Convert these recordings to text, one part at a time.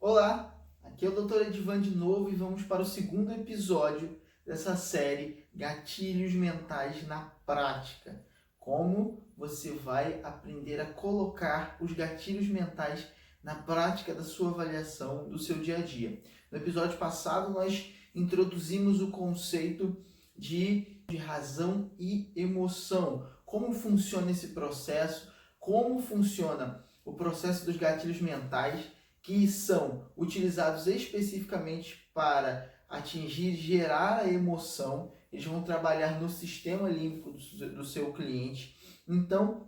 Olá, aqui é o Dr. Edivan de novo e vamos para o segundo episódio dessa série Gatilhos Mentais na Prática. Como você vai aprender a colocar os gatilhos mentais na prática da sua avaliação do seu dia a dia. No episódio passado nós introduzimos o conceito de razão e emoção. Como funciona esse processo, como funciona o processo dos gatilhos mentais, que são utilizados especificamente para atingir e gerar a emoção. Eles vão trabalhar no sistema límbico do seu cliente. Então,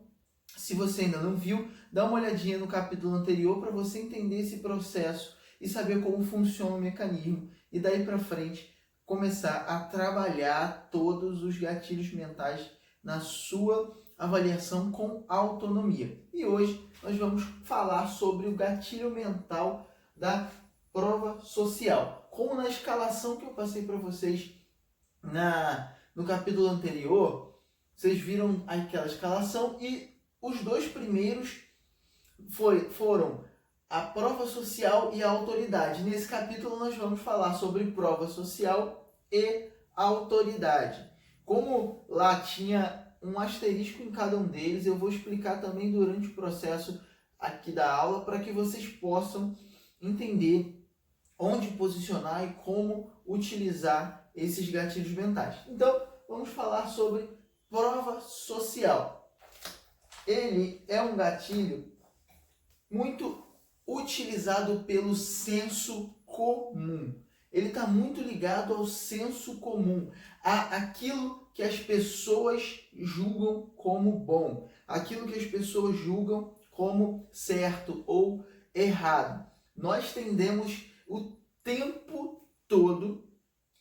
se você ainda não viu, dá uma olhadinha no capítulo anterior para você entender esse processo e saber como funciona o mecanismo. E daí para frente, começar a trabalhar todos os gatilhos mentais na sua avaliação com autonomia. E hoje nós vamos falar sobre o gatilho mental da prova social. Como na escalação que eu passei para vocês no capítulo anterior, vocês viram aquela escalação e os dois primeiros foram a prova social e a autoridade. Nesse capítulo nós vamos falar sobre prova social e autoridade. Como lá tinha um asterisco em cada um deles, eu vou explicar também durante o processo aqui da aula para que vocês possam entender onde posicionar e como utilizar esses gatilhos mentais. Então, vamos falar sobre prova social. Ele é um gatilho muito utilizado pelo senso comum. Ele está muito ligado ao senso comum, àquilo que as pessoas julgam como bom, aquilo que as pessoas julgam como certo ou errado. Nós tendemos o tempo todo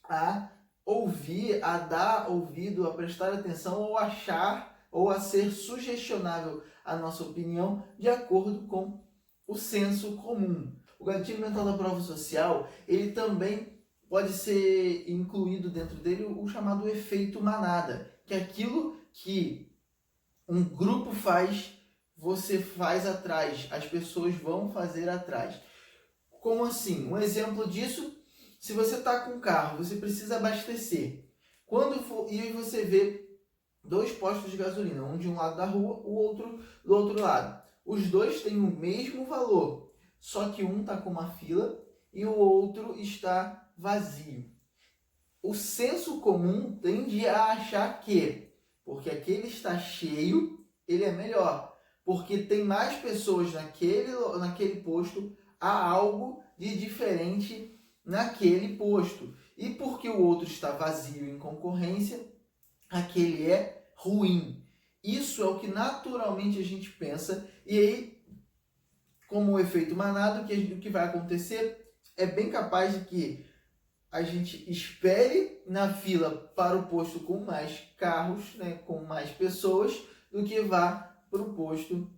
a ouvir, a dar ouvido, a prestar atenção ou achar ou a ser sugestionável a nossa opinião de acordo com o senso comum. O gatilho mental da prova social, ele também pode ser incluído dentro dele o chamado efeito manada, que é aquilo que um grupo faz, você faz atrás, as pessoas vão fazer atrás. Como assim? Um exemplo disso, se você está com um carro, você precisa abastecer. E aí você vê dois postos de gasolina, um de um lado da rua, o outro do outro lado. Os dois têm o mesmo valor, só que um está com uma fila e o outro está vazio. O senso comum tende a achar que, porque aquele está cheio, ele é melhor. Porque tem mais pessoas naquele posto, há algo de diferente naquele posto. E porque o outro está vazio em concorrência, aquele é ruim. Isso é o que naturalmente a gente pensa. E aí, como o efeito manada, o que vai acontecer é bem capaz de que a gente espere na fila para o posto com mais carros, com mais pessoas, do que vá para o posto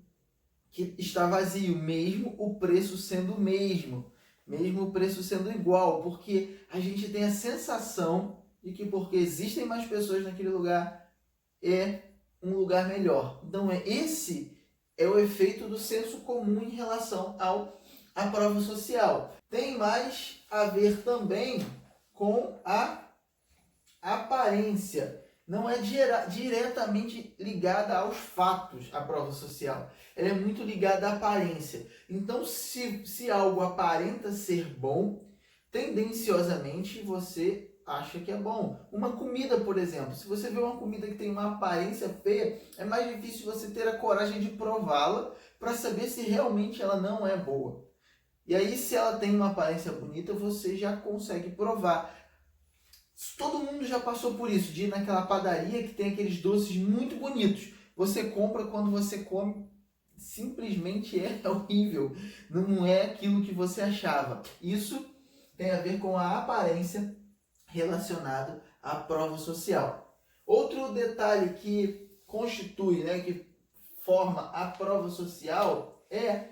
que está vazio, mesmo o preço sendo o mesmo, mesmo o preço sendo igual, porque a gente tem a sensação de que porque existem mais pessoas naquele lugar, é um lugar melhor. Então, esse é o efeito do senso comum em relação à prova social. Tem mais a ver também com a aparência. Não é diretamente ligada aos fatos, a prova social. Ela é muito ligada à aparência. Então, se algo aparenta ser bom, tendenciosamente você acha que é bom. Uma comida, por exemplo. Se você vê uma comida que tem uma aparência feia, é mais difícil você ter a coragem de prová-la para saber se realmente ela não é boa. E aí, se ela tem uma aparência bonita, você já consegue provar. Todo mundo já passou por isso, de ir naquela padaria que tem aqueles doces muito bonitos. Você compra, quando você come, simplesmente é horrível. Não é aquilo que você achava. Isso tem a ver com a aparência relacionado à prova social. Outro detalhe que constitui, que forma a prova social é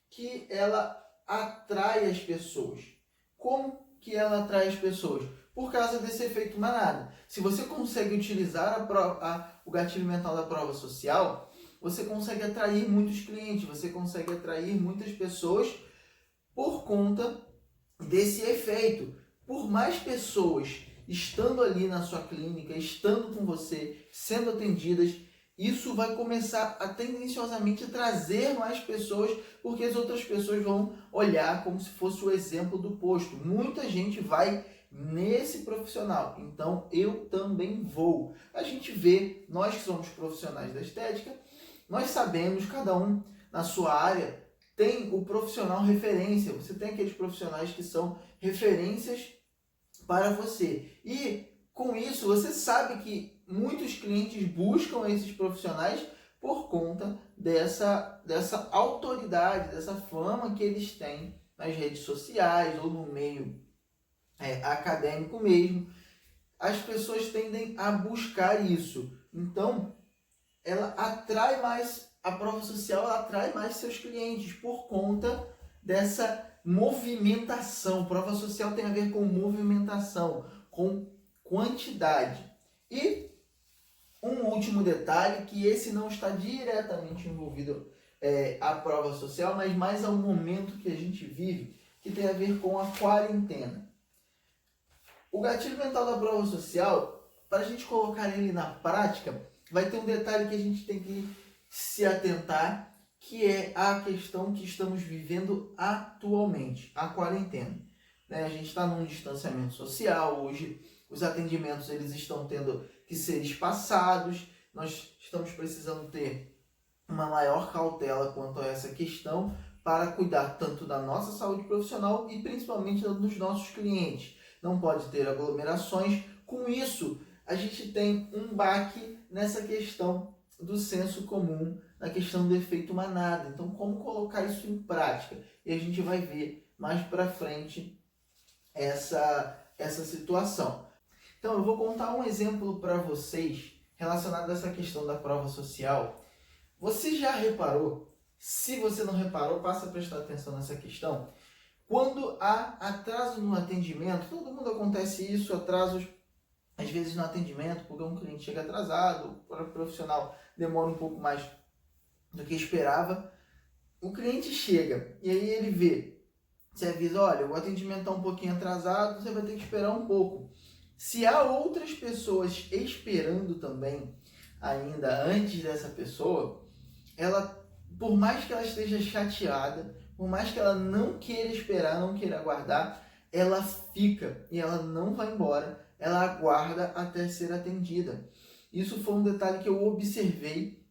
que ela atrai as pessoas. Como que ela atrai as pessoas? Por causa desse efeito manada. Se você consegue utilizar o gatilho mental da prova social, você consegue atrair muitos clientes, você consegue atrair muitas pessoas por por conta desse efeito. Por mais pessoas estando ali na sua clínica, estando com você, sendo atendidas, isso vai começar a tendenciosamente trazer mais pessoas, porque as outras pessoas vão olhar como se fosse o exemplo do posto. Muita gente vai nesse profissional, então eu também vou. A gente vê, nós que somos profissionais da estética, nós sabemos, cada um na sua área tem o profissional referência. Você tem aqueles profissionais que são referências para você. E com isso você sabe que muitos clientes buscam esses profissionais por conta dessa autoridade, dessa fama que eles têm nas redes sociais ou no meio acadêmico mesmo. As pessoas tendem a buscar isso. Então, ela atrai mais, a prova social ela atrai mais seus clientes por conta dessa movimentação. Prova social tem a ver com movimentação, com quantidade. E um último detalhe, que esse não está diretamente envolvido à prova social, mas mais ao momento que a gente vive, que tem a ver com a quarentena. O gatilho mental da prova social, para a gente colocar ele na prática, vai ter um detalhe que a gente tem que se atentar, que é a questão que estamos vivendo atualmente, a quarentena. A gente está num distanciamento social, hoje os atendimentos eles estão tendo que ser espaçados, nós estamos precisando ter uma maior cautela quanto a essa questão para cuidar tanto da nossa saúde profissional e principalmente dos nossos clientes. Não pode ter aglomerações. Com isso, a gente tem um baque nessa questão do senso comum, na questão do efeito manada. Então, como colocar isso em prática? E a gente vai ver mais para frente essa situação. Então, eu vou contar um exemplo para vocês relacionado a essa questão da prova social. Você já reparou? Se você não reparou, passa a prestar atenção nessa questão. Quando há atraso no atendimento, todo mundo acontece isso, atrasos às vezes no atendimento, porque um cliente chega atrasado, o próprio profissional demora um pouco mais do que esperava. O cliente chega e aí ele vê, você avisa, olha, o atendimento está um pouquinho atrasado, você vai ter que esperar um pouco. Se há outras pessoas esperando também, ainda antes dessa pessoa, ela, por mais que ela esteja chateada, por mais que ela não queira esperar, não queira aguardar, ela fica e ela não vai embora, ela aguarda até ser atendida. Isso foi um detalhe que eu observei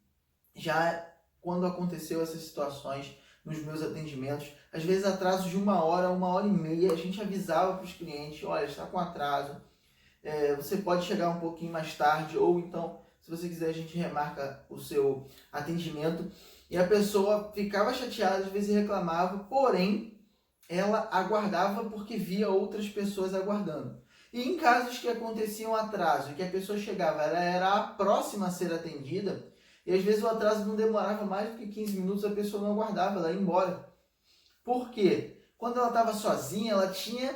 já quando aconteceu essas situações nos meus atendimentos. Às vezes atrasos de 1 hora, 1 hora e meia, a gente avisava para os clientes, olha, está com atraso, você pode chegar um pouquinho mais tarde, ou então, se você quiser, a gente remarca o seu atendimento. E a pessoa ficava chateada, às vezes reclamava, porém, ela aguardava porque via outras pessoas aguardando. E em casos que aconteciam atraso, e que a pessoa chegava, ela era a próxima a ser atendida, e às vezes o atraso não demorava mais do que 15 minutos, a pessoa não aguardava, ela ia embora. Por quê? Quando ela estava sozinha, ela tinha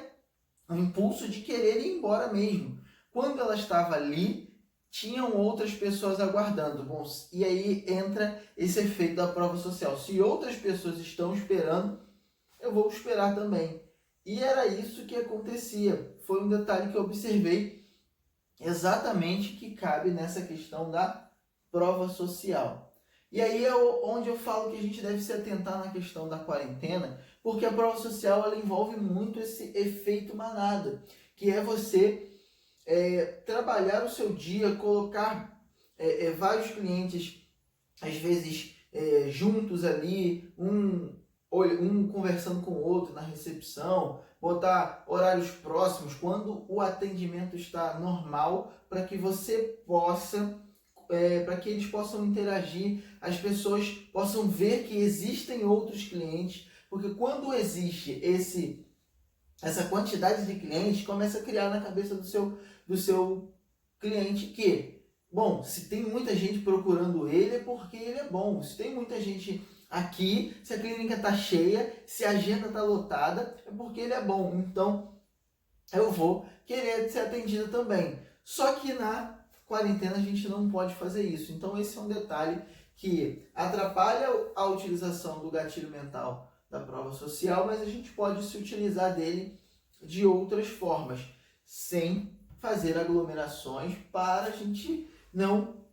um impulso de querer ir embora mesmo. Quando ela estava ali, tinham outras pessoas aguardando. Bom, e aí entra esse efeito da prova social. Se outras pessoas estão esperando, eu vou esperar também. E era isso que acontecia. Foi um detalhe que eu observei exatamente que cabe nessa questão da prova social. E aí é onde eu falo que a gente deve se atentar na questão da quarentena, porque a prova social ela envolve muito esse efeito manada, que é você trabalhar o seu dia, colocar vários clientes, às vezes juntos ali, um conversando com o outro na recepção, botar horários próximos quando o atendimento está normal, para que você possa, para que eles possam interagir, as pessoas possam ver que existem outros clientes, porque quando existe essa quantidade de clientes, começa a criar na cabeça do seu cliente que, bom, se tem muita gente procurando ele é porque ele é bom, se tem muita gente aqui, se a clínica está cheia, se a agenda está lotada, é porque ele é bom, então eu vou querer ser atendida também. Só que na quarentena a gente não pode fazer isso, então esse é um detalhe que atrapalha a utilização do gatilho mental da prova social, mas a gente pode se utilizar dele de outras formas, sem fazer aglomerações, para a gente não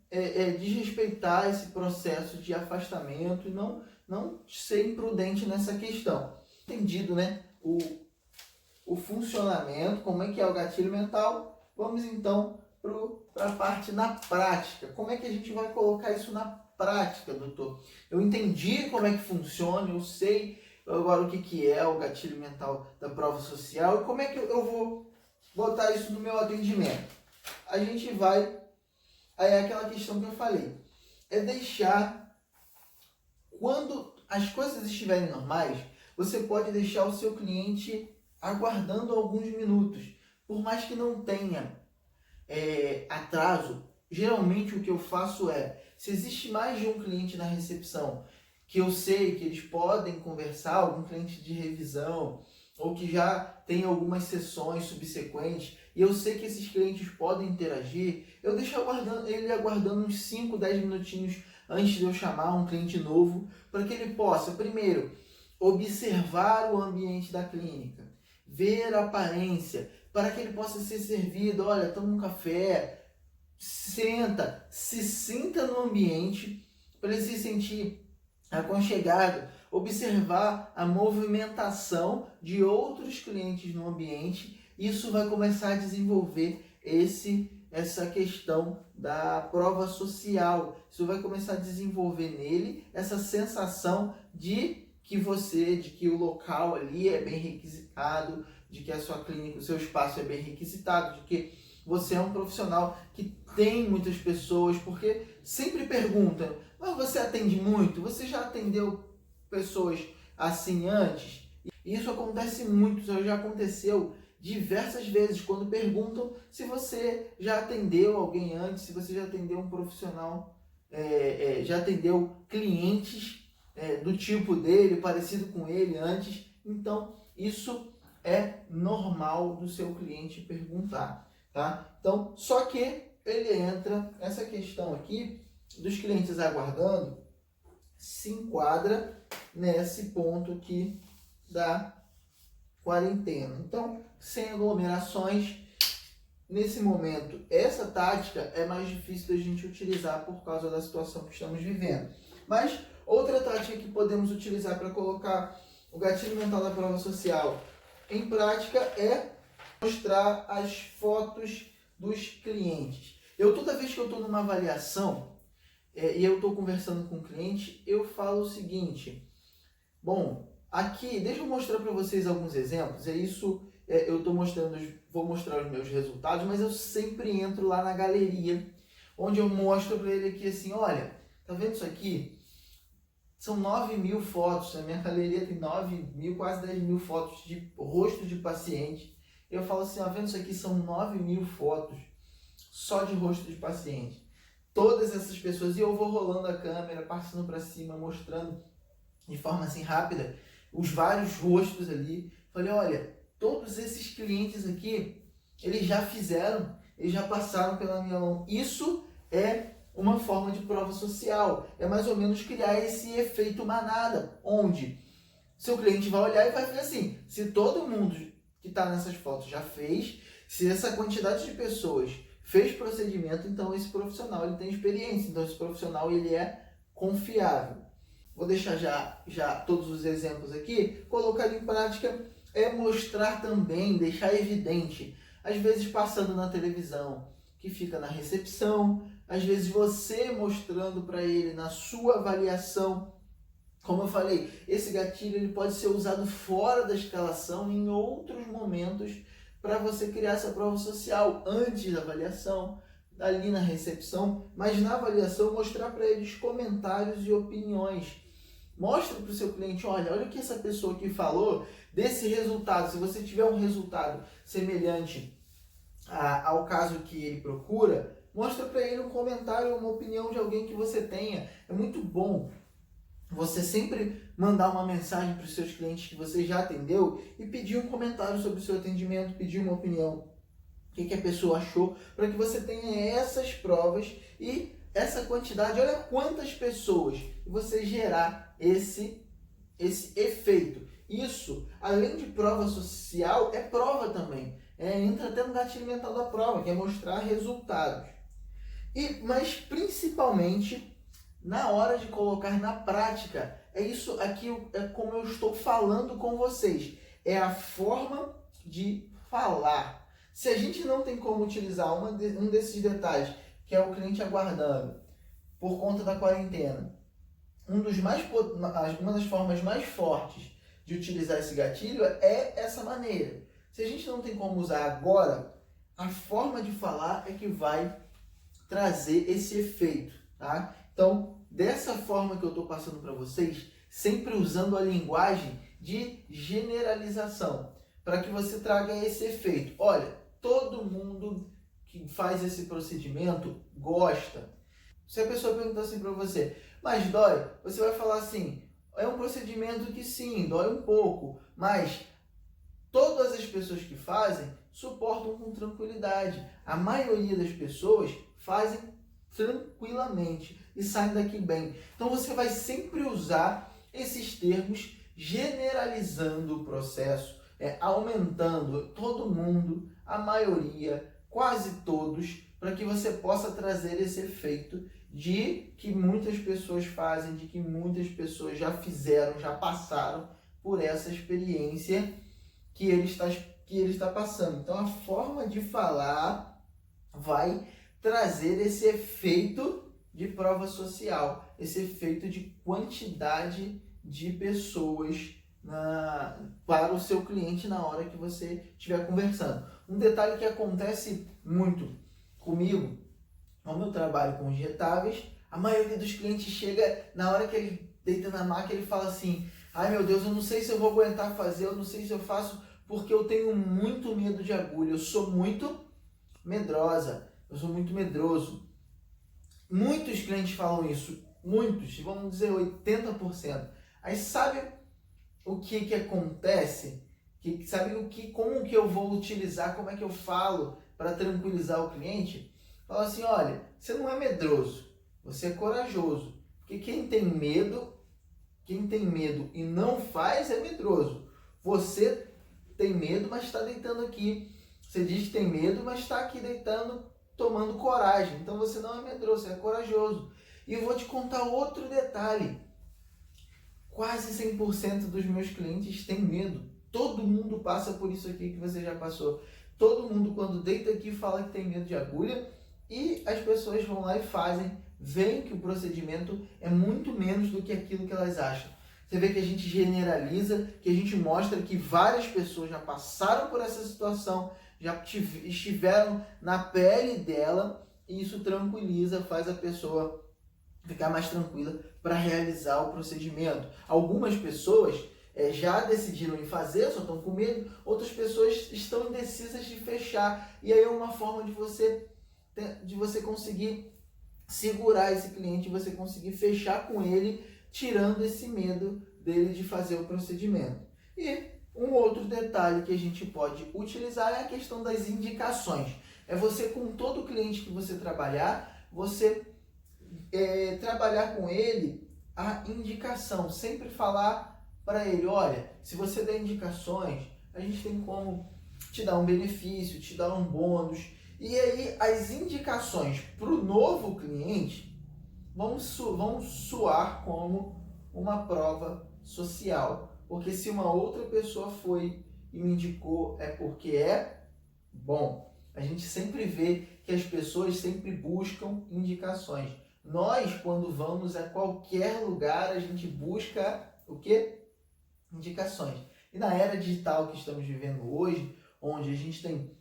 desrespeitar esse processo de afastamento e não ser imprudente nessa questão. Entendido, né? O funcionamento, como é que é o gatilho mental, vamos então para a parte na prática. Como é que a gente vai colocar isso na prática, doutor? Eu entendi como é que funciona, eu sei agora o que é o gatilho mental da prova social e como é que eu vou botar isso no meu atendimento. A gente vai, aí é aquela questão que eu falei, é deixar, quando as coisas estiverem normais, você pode deixar o seu cliente aguardando alguns minutos, por mais que não tenha atraso. Geralmente o que eu faço se existe mais de um cliente na recepção, que eu sei que eles podem conversar, algum cliente de revisão, ou que já tem algumas sessões subsequentes, e eu sei que esses clientes podem interagir, eu deixo ele aguardando uns 5, 10 minutinhos antes de eu chamar um cliente novo, para que ele possa, primeiro, observar o ambiente da clínica, ver a aparência, para que ele possa ser servido, olha, toma um café, se sinta no ambiente, para ele se sentir aconchegado, observar a movimentação de outros clientes no ambiente. Isso vai começar a desenvolver essa questão da prova social. Isso vai começar a desenvolver nele essa sensação de que o local ali é bem requisitado, de que a sua clínica, o seu espaço é bem requisitado, de que você é um profissional que tem muitas pessoas, porque sempre perguntam, mas você atende muito? Você já atendeu pessoas assim antes? Isso acontece muito, já aconteceu diversas vezes, quando perguntam se você já atendeu alguém antes, se você já atendeu um profissional, já atendeu clientes do tipo dele, parecido com ele antes. Então, isso é normal do seu cliente perguntar, tá? Então, só que ele entra, essa questão aqui dos clientes aguardando, se enquadra nesse ponto aqui da quarentena. Então, sem aglomerações, nesse momento, essa tática é mais difícil da gente utilizar por causa da situação que estamos vivendo. Mas, outra tática que podemos utilizar para colocar o gatilho mental da prova social em prática é mostrar as fotos dos clientes. Toda vez que eu estou numa avaliação e eu estou conversando com o cliente, eu falo o seguinte: bom, aqui, deixa eu mostrar para vocês alguns exemplos. Eu vou mostrar os meus resultados, mas eu sempre entro lá na galeria, onde eu mostro para ele aqui assim, olha, tá vendo isso aqui? São 9.000 fotos, a minha galeria tem 9.000, quase 10.000 fotos de rosto de paciente. Eu falo assim, vendo isso aqui, são 9.000 fotos só de rosto de paciente. Todas essas pessoas, e eu vou rolando a câmera, passando para cima, mostrando de forma assim rápida os vários rostos ali. Falei, olha, todos esses clientes aqui, eles já fizeram, eles já passaram pela minha mão. Isso é uma forma de prova social. É mais ou menos criar esse efeito manada, onde seu cliente vai olhar e vai ver assim, se todo mundo que está nessas fotos já fez, se essa quantidade de pessoas fez procedimento, então esse profissional ele tem experiência, então esse profissional ele é confiável. Vou deixar já todos os exemplos aqui, colocar em prática é mostrar também, deixar evidente, às vezes passando na televisão, que fica na recepção, às vezes você mostrando para ele na sua avaliação. Como eu falei, esse gatilho ele pode ser usado fora da escalação em outros momentos para você criar essa prova social, antes da avaliação, ali na recepção, mas na avaliação mostrar para eles comentários e opiniões. Mostra para o seu cliente, olha o que essa pessoa aqui falou desse resultado. Se você tiver um resultado semelhante ao caso que ele procura, mostra para ele um comentário, uma opinião de alguém que você tenha. É muito bom você sempre mandar uma mensagem para os seus clientes que você já atendeu e pedir um comentário sobre o seu atendimento, pedir uma opinião, o que a pessoa achou, para que você tenha essas provas e essa quantidade, olha quantas pessoas, e você gerar esse efeito. Isso, além de prova social, é prova também. Entra até no gatilho mental da prova, que é mostrar resultados. Mas principalmente na hora de colocar na prática, é isso aqui, é como eu estou falando com vocês. É a forma de falar. Se a gente não tem como utilizar um desses detalhes, que é o cliente aguardando por conta da quarentena, uma das formas mais fortes de utilizar esse gatilho é essa maneira. Se a gente não tem como usar agora, a forma de falar é que vai trazer esse efeito, tá? Então, dessa forma que eu estou passando para vocês, sempre usando a linguagem de generalização, para que você traga esse efeito. Olha, todo mundo que faz esse procedimento gosta. Se a pessoa perguntar assim para você, mas dói? Você vai falar assim, é um procedimento que sim, dói um pouco, mas todas as pessoas que fazem suportam com tranquilidade. A maioria das pessoas fazem tranquilamente e saem daqui bem. Então você vai sempre usar esses termos generalizando o processo, aumentando todo mundo, a maioria, quase todos, para que você possa trazer esse efeito de que muitas pessoas fazem, de que muitas pessoas já fizeram, já passaram por essa experiência que ele está passando. Então a forma de falar vai trazer esse efeito de prova social, esse efeito de quantidade de pessoas para o seu cliente na hora que você estiver conversando. Um detalhe que acontece muito comigo, como eu trabalho com injetáveis, a maioria dos clientes chega, na hora que ele deita na maca, ele fala assim, ai meu Deus, eu não sei se eu vou aguentar fazer, eu não sei se eu faço, porque eu tenho muito medo de agulha, eu sou muito medrosa, eu sou muito medroso. Muitos clientes falam isso, muitos, vamos dizer 80%. Aí sabe o que acontece? Sabe como que eu vou utilizar, como é que eu falo para tranquilizar o cliente? Fala assim, olha, você não é medroso, você é corajoso. Porque quem tem medo e não faz é medroso. Você tem medo, mas está deitando aqui. Você diz que tem medo, mas está aqui deitando, tomando coragem. Então você não é medroso, você é corajoso. E eu vou te contar outro detalhe. Quase 100% dos meus clientes têm medo. Todo mundo passa por isso aqui que você já passou. Todo mundo, quando deita aqui, fala que tem medo de agulha. E as pessoas vão lá e fazem, veem que o procedimento é muito menos do que aquilo que elas acham. Você vê que a gente generaliza, que a gente mostra que várias pessoas já passaram por essa situação, já estiveram na pele dela, e isso tranquiliza, faz a pessoa ficar mais tranquila para realizar o procedimento. Algumas pessoas já decidiram em fazer, só estão com medo, outras pessoas estão indecisas de fechar, e aí é uma forma de você conseguir segurar esse cliente, você conseguir fechar com ele, tirando esse medo dele de fazer o procedimento. E um outro detalhe que a gente pode utilizar é a questão das indicações. É você, com todo cliente que você trabalhar, você trabalhar com ele a indicação. Sempre falar para ele, olha, se você der indicações, a gente tem como te dar um benefício, te dar um bônus. E aí as indicações para o novo cliente vão soar como uma prova social. Porque se uma outra pessoa foi e me indicou, é porque é bom. A gente sempre vê que as pessoas sempre buscam indicações. Nós, quando vamos a qualquer lugar, a gente busca o quê? Indicações. E na era digital que estamos vivendo hoje, onde a gente tem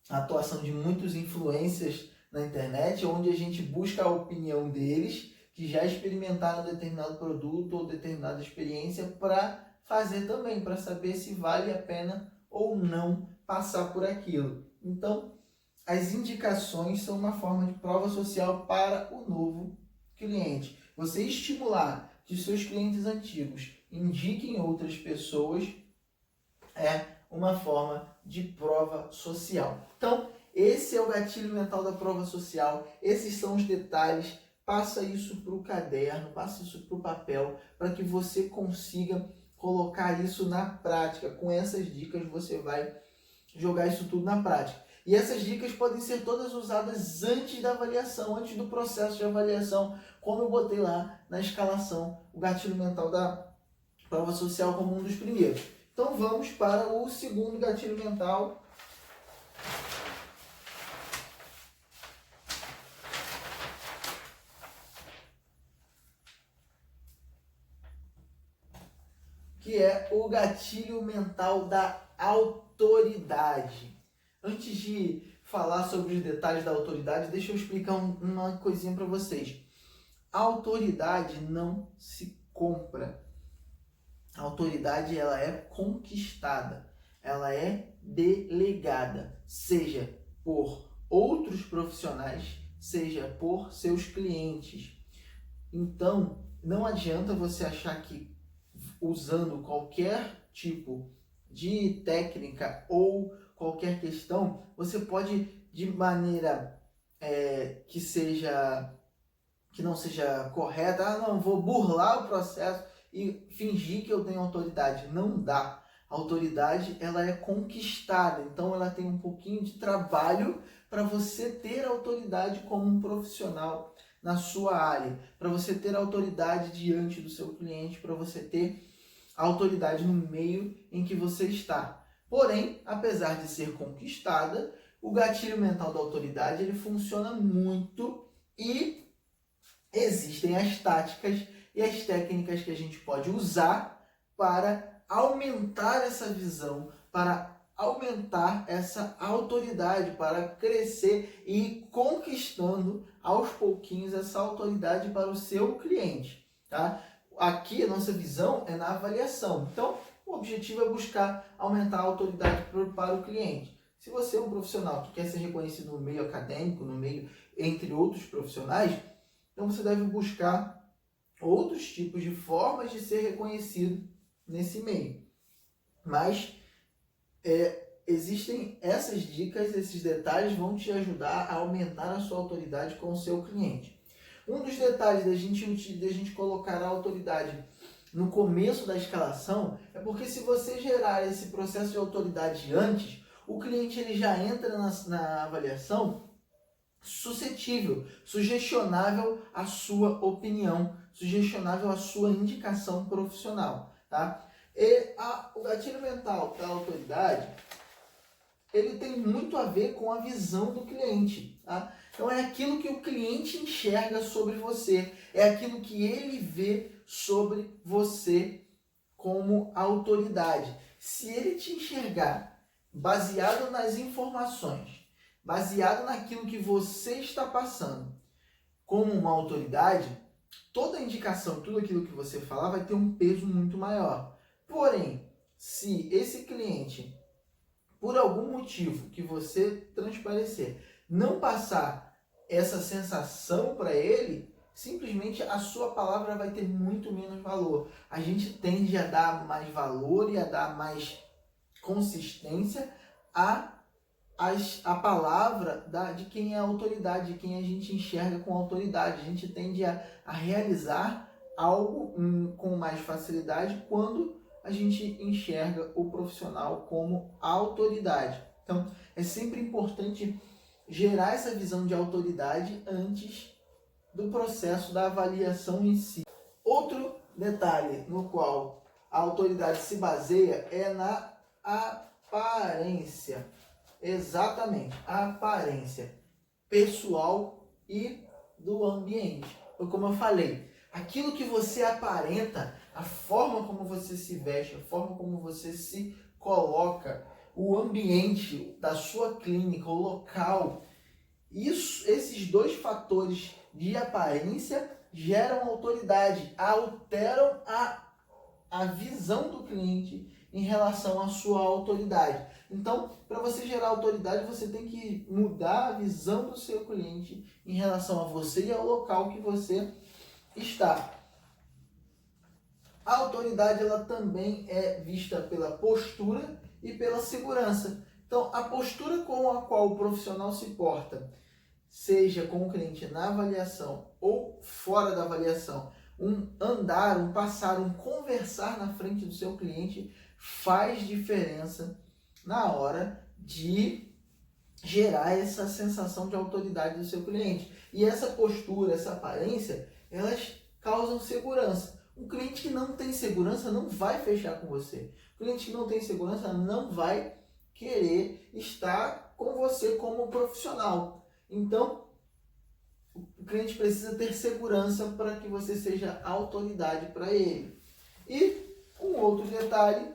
a atuação de muitos influencers na internet, onde a gente busca a opinião deles, que já experimentaram determinado produto ou determinada experiência, para fazer também, para saber se vale a pena ou não passar por aquilo. Então, as indicações são uma forma de prova social para o novo cliente. Você estimular que seus clientes antigos indiquem outras pessoas é uma forma de prova social. Então, esse é o gatilho mental da prova social. Esses são os detalhes passa isso para o caderno, passa isso para o papel, para que você consiga colocar isso na prática. Com essas dicas você vai jogar isso tudo na prática. E essas dicas podem ser todas usadas antes da avaliação, antes do processo de avaliação, como eu botei lá na escalação, o gatilho mental da prova social como um dos primeiros. Então vamos para o segundo gatilho mental. Que é o gatilho mental da autoridade. Antes de falar sobre os detalhes da autoridade, deixa eu explicar uma coisinha para vocês. A autoridade não se compra. A autoridade ela é conquistada, ela é delegada, seja por outros profissionais, seja por seus clientes. Então, não adianta você achar que usando qualquer tipo de técnica ou qualquer questão, você pode, de maneira que não seja correta, não, vou burlar o processo e fingir que eu tenho autoridade. Não dá. A autoridade ela é conquistada, então ela tem um pouquinho de trabalho para você ter autoridade como um profissional na sua área, para você ter autoridade diante do seu cliente, para você ter autoridade no meio em que você está. Porém, apesar de ser conquistada, o gatilho mental da autoridade ele funciona muito e existem as táticas e as técnicas que a gente pode usar para aumentar essa visão, para aumentar essa autoridade, para crescer e ir conquistando aos pouquinhos essa autoridade para o seu cliente, tá? Aqui a nossa visão é na avaliação. Então, o objetivo é buscar aumentar a autoridade para o cliente. Se você é um profissional que quer ser reconhecido no meio acadêmico, no meio entre outros profissionais, então você deve buscar outros tipos de formas de ser reconhecido nesse meio. Mas existem essas dicas, esses detalhes vão te ajudar a aumentar a sua autoridade com o seu cliente. Um dos detalhes da gente colocar a autoridade no começo da escalação é porque se você gerar esse processo de autoridade antes, o cliente ele já entra na avaliação suscetível, sugestionável à sua opinião, sugestionável à sua indicação profissional, tá? E o gatilho mental da autoridade, ele tem muito a ver com a visão do cliente, tá? Então é aquilo que o cliente enxerga sobre você, é aquilo que ele vê sobre você como autoridade. Se ele te enxergar baseado nas informações, baseado naquilo que você está passando como uma autoridade, toda indicação, tudo aquilo que você falar vai ter um peso muito maior. Porém, se esse cliente, por algum motivo que você transparecer, não passar essa sensação para ele, simplesmente a sua palavra vai ter muito menos valor. A gente tende a dar mais valor e a dar mais consistência a palavra de quem é a autoridade, de quem a gente enxerga com autoridade. A gente tende a realizar algo com mais facilidade quando a gente enxerga o profissional como autoridade. Então, é sempre importante gerar essa visão de autoridade antes do processo da avaliação em si. Outro detalhe no qual a autoridade se baseia é na aparência. Exatamente, a aparência pessoal e do ambiente. Como eu falei, aquilo que você aparenta, a forma como você se veste, a forma como você se coloca, o ambiente da sua clínica, o local, esses dois fatores de aparência geram autoridade, alteram a visão do cliente em relação à sua autoridade. Então, para você gerar autoridade, você tem que mudar a visão do seu cliente em relação a você e ao local que você está. A autoridade ela também é vista pela postura e pela segurança. Então, a postura com a qual o profissional se porta, seja com o cliente na avaliação ou fora da avaliação, um conversar na frente do seu cliente faz diferença na hora de gerar essa sensação de autoridade do seu cliente. E essa postura, essa aparência, elas causam segurança. Um cliente que não tem segurança não vai fechar com você. O cliente que não tem segurança não vai querer estar com você como profissional. Então, o cliente precisa ter segurança para que você seja autoridade para ele. E um outro detalhe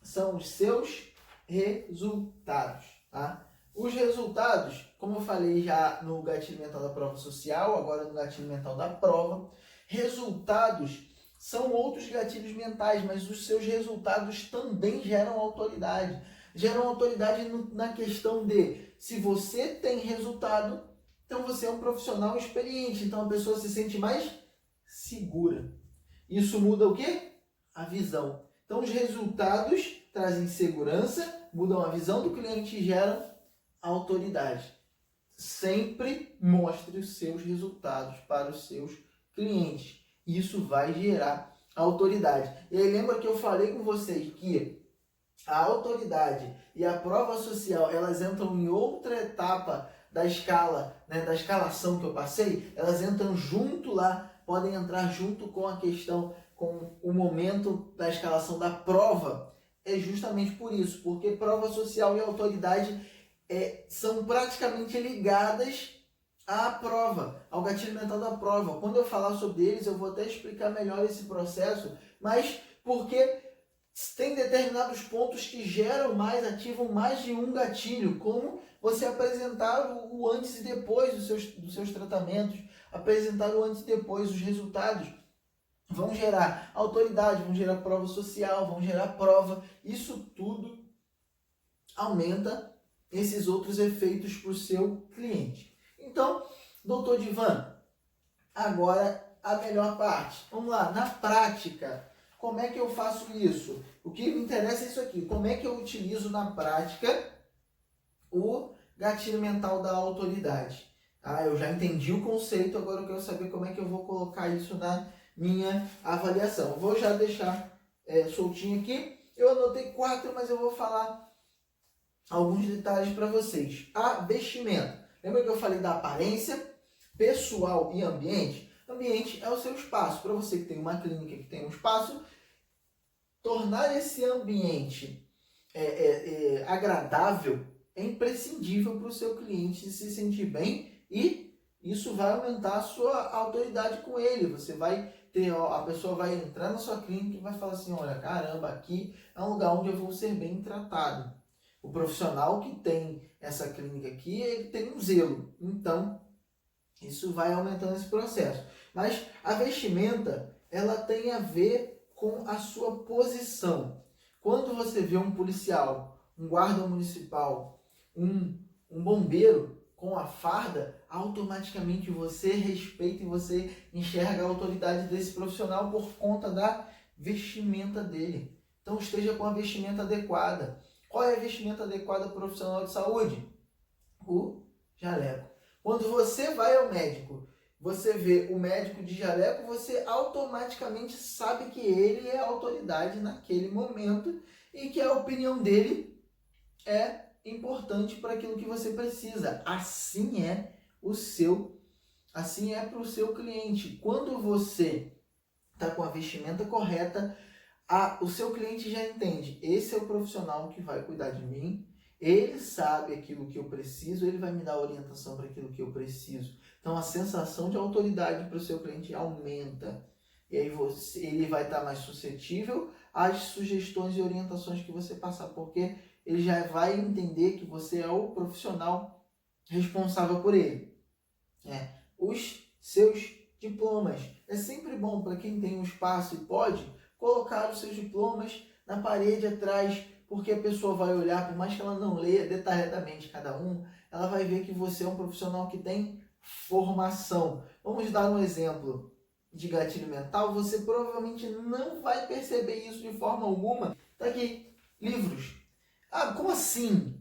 são os seus resultados, tá? Os resultados, como eu falei já no gatilho mental da prova social, agora no gatilho mental da prova, resultados são outros gatilhos mentais, mas os seus resultados também geram autoridade. Geram autoridade na questão de, se você tem resultado, então você é um profissional experiente, então a pessoa se sente mais segura. Isso muda o quê? A visão. Então os resultados trazem segurança, mudam a visão do cliente e geram autoridade. Sempre mostre os seus resultados para os seus clientes. Isso vai gerar autoridade. E aí lembra que eu falei com vocês que a autoridade e a prova social, elas entram em outra etapa da escala, né, da escalação que eu passei, elas entram junto lá, podem entrar junto com a questão, com o momento da escalação da prova. É justamente por isso, porque prova social e autoridade são praticamente ligadas à prova, ao gatilho mental da prova. Quando eu falar sobre eles, eu vou até explicar melhor esse processo, mas porque tem determinados pontos que geram mais, ativam mais de um gatilho, como você apresentar o antes e depois dos seus tratamentos, apresentar o antes e depois, os resultados vão gerar autoridade, vão gerar prova social, vão gerar prova. Isso tudo aumenta esses outros efeitos para o seu cliente. Então, doutor Divan, agora a melhor parte. Vamos lá, na prática, como é que eu faço isso? O que me interessa é isso aqui. Como é que eu utilizo na prática o gatilho mental da autoridade? Eu já entendi o conceito, agora eu quero saber como é que eu vou colocar isso na minha avaliação. Vou já deixar soltinho aqui. Eu anotei 4, mas eu vou falar alguns detalhes para vocês. A vestimenta. Lembra que eu falei da aparência, pessoal e ambiente? Ambiente é o seu espaço. Para você que tem uma clínica, que tem um espaço, tornar esse ambiente agradável é imprescindível para o seu cliente se sentir bem, e isso vai aumentar a sua autoridade com ele. Você vai ter, a pessoa vai entrar na sua clínica e vai falar assim, olha, caramba, aqui é um lugar onde eu vou ser bem tratado. O profissional que tem essa clínica aqui, ele tem um zelo. Então, isso vai aumentando esse processo. Mas a vestimenta, ela tem a ver com a sua posição. Quando você vê um policial, um guarda municipal, um bombeiro com a farda, automaticamente você respeita e você enxerga a autoridade desse profissional por conta da vestimenta dele. Então esteja com a vestimenta adequada. Qual é a vestimenta adequada para o profissional de saúde? O jaleco. Quando você vai ao médico, você vê o médico de jaleco, você automaticamente sabe que ele é autoridade naquele momento e que a opinião dele é importante para aquilo que você precisa. Assim é para o seu cliente. Quando você está com a vestimenta correta, o seu cliente já entende, esse é o profissional que vai cuidar de mim, ele sabe aquilo que eu preciso, ele vai me dar orientação para aquilo que eu preciso. Então a sensação de autoridade para o seu cliente aumenta. E aí ele vai estar mais suscetível às sugestões e orientações que você passar, porque ele já vai entender que você é o profissional responsável por ele. Os seus diplomas. É sempre bom para quem tem um espaço e pode colocar os seus diplomas na parede atrás, porque a pessoa vai olhar, por mais que ela não leia detalhadamente cada um, ela vai ver que você é um profissional que tem formação. Vamos dar um exemplo de gatilho mental. Você provavelmente não vai perceber isso de forma alguma. Tá aqui, livros. Como assim?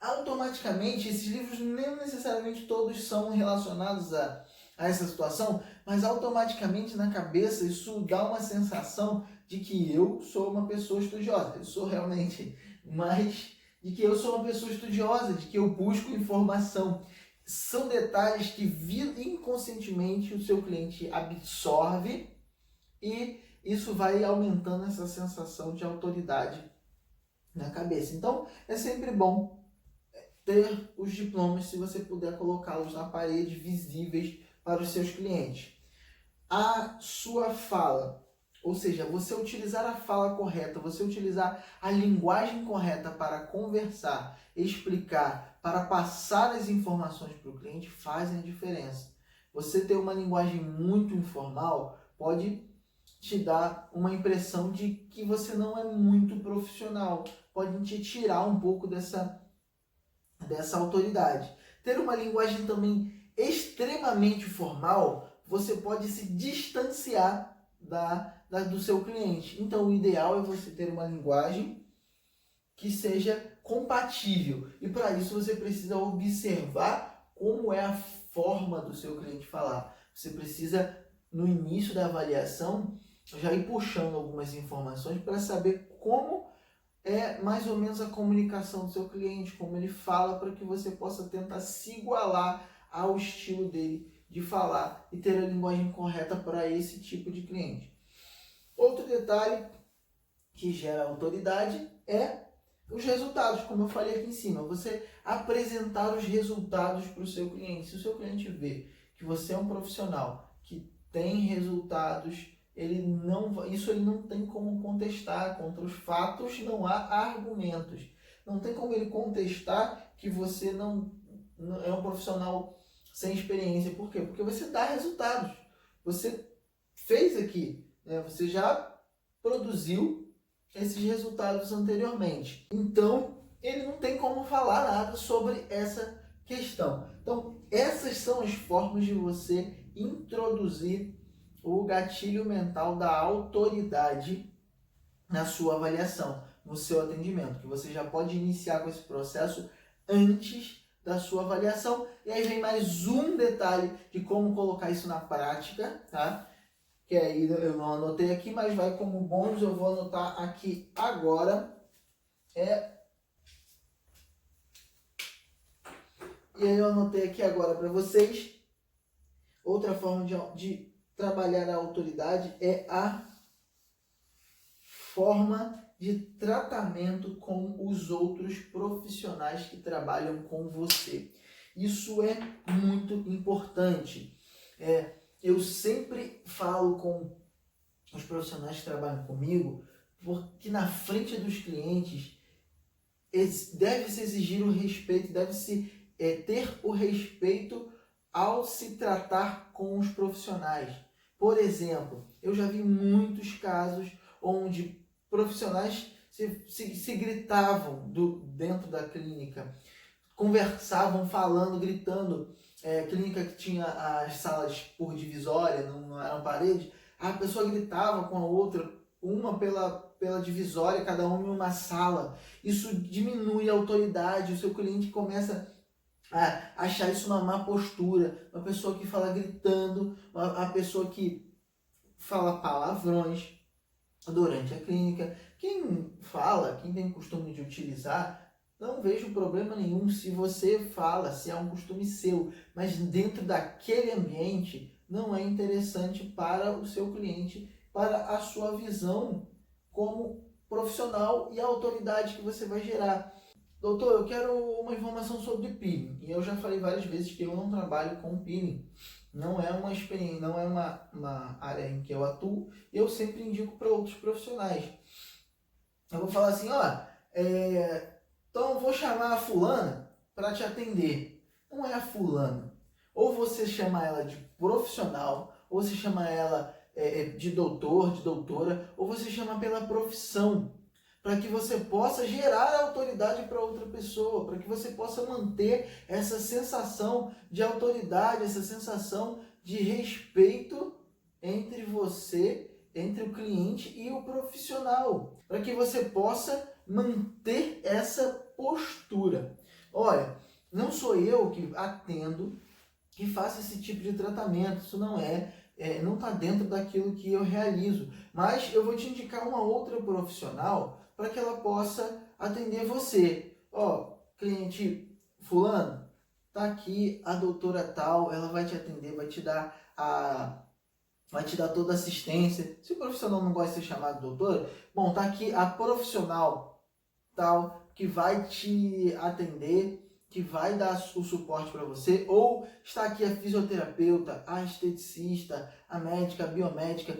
automaticamente, esses livros nem necessariamente todos são relacionados a essa situação, mas automaticamente na cabeça isso dá uma sensação de que eu sou uma pessoa estudiosa. Eu sou realmente, mas de que eu sou uma pessoa estudiosa, de que eu busco informação. São detalhes que inconscientemente o seu cliente absorve e isso vai aumentando essa sensação de autoridade na cabeça. Então, é sempre bom ter os diplomas, se você puder colocá-los na parede, visíveis para os seus clientes. A sua fala, ou seja, você utilizar a fala correta, você utilizar a linguagem correta para conversar, explicar, para passar as informações para o cliente, fazem a diferença. Você ter uma linguagem muito informal pode te dar uma impressão de que você não é muito profissional, pode te tirar um pouco dessa autoridade. Ter uma linguagem também extremamente formal, você pode se distanciar do seu cliente. Então, o ideal é você ter uma linguagem que seja compatível. E para isso você precisa observar como é a forma do seu cliente falar. Você precisa, no início da avaliação, já ir puxando algumas informações para saber como é mais ou menos a comunicação do seu cliente, como ele fala, para que você possa tentar se igualar ao estilo dele de falar e ter a linguagem correta para esse tipo de cliente. Outro detalhe que gera autoridade é os resultados, como eu falei aqui em cima. Você apresentar os resultados para o seu cliente. Se o seu cliente vê que você é um profissional que tem resultados, ele não tem como contestar. Contra os fatos não há argumentos. Não tem como ele contestar que você não é um profissional sem experiência. Por quê? Porque você dá resultados. Você fez aqui, né? Você já produziu esses resultados anteriormente. Então, ele não tem como falar nada sobre essa questão. Então, essas são as formas de você introduzir o gatilho mental da autoridade na sua avaliação, no seu atendimento, que você já pode iniciar com esse processo antes da sua avaliação. E aí vem mais um detalhe de como colocar isso na prática, tá? Que aí eu não anotei aqui, mas vai como bônus, eu vou anotar aqui agora. E aí eu anotei aqui agora para vocês. Outra forma de trabalhar a autoridade é a forma de tratamento com os outros profissionais que trabalham com você. Isso é muito importante. Eu sempre falo com os profissionais que trabalham comigo, porque na frente dos clientes deve-se exigir o respeito, deve-se ter o respeito ao se tratar com os profissionais. Por exemplo, eu já vi muitos casos onde profissionais se gritavam dentro da clínica, conversavam, falando, gritando. Clínica que tinha as salas por divisória, não eram paredes, a pessoa gritava com a outra, uma pela divisória, cada uma em uma sala. Isso diminui a autoridade, o seu cliente começa a achar isso uma má postura, uma pessoa que fala gritando, a pessoa que fala palavrões durante a clínica. Quem tem costume de utilizar, não vejo problema nenhum se você fala, se é um costume seu, mas dentro daquele ambiente não é interessante para o seu cliente, para a sua visão como profissional e a autoridade que você vai gerar. Doutor, eu quero uma informação sobre peeling. E eu já falei várias vezes que eu não trabalho com peeling. Não é uma experiência, não é uma área em que eu atuo. Eu sempre indico para outros profissionais. Eu vou falar assim, então eu vou chamar a fulana para te atender. Não é a fulana. Ou você chama ela de profissional, ou você chama ela de doutor, de doutora, ou você chama pela profissão, para que você possa gerar autoridade para outra pessoa, para que você possa manter essa sensação de autoridade, essa sensação de respeito entre você, entre o cliente e o profissional, para que você possa manter essa postura. olha, não sou eu que atendo, que faço esse tipo de tratamento, isso não está dentro daquilo que eu realizo, mas eu vou te indicar uma outra profissional para que ela possa atender você. Ó, cliente fulano, tá aqui a doutora tal, ela vai te atender, vai te dar toda a assistência. Se o profissional não gosta de ser chamado doutor, bom, tá aqui a profissional tal que vai te atender, que vai dar o suporte para você, ou está aqui a fisioterapeuta, a esteticista, a médica, a biomédica,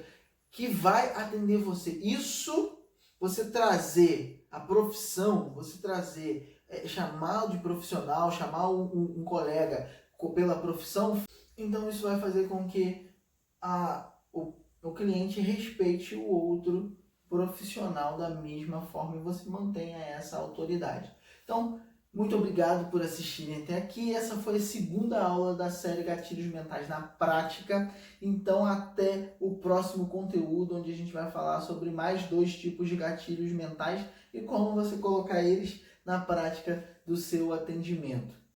que vai atender você. Isso, você trazer a profissão, você trazer, chamar de profissional, chamar um colega pela profissão, então isso vai fazer com que o cliente respeite o outro profissional da mesma forma e você mantenha essa autoridade. Então, muito obrigado por assistirem até aqui. Essa foi a segunda aula da série Gatilhos Mentais na Prática. Então, até o próximo conteúdo, onde a gente vai falar sobre mais 2 tipos de gatilhos mentais e como você colocar eles na prática do seu atendimento.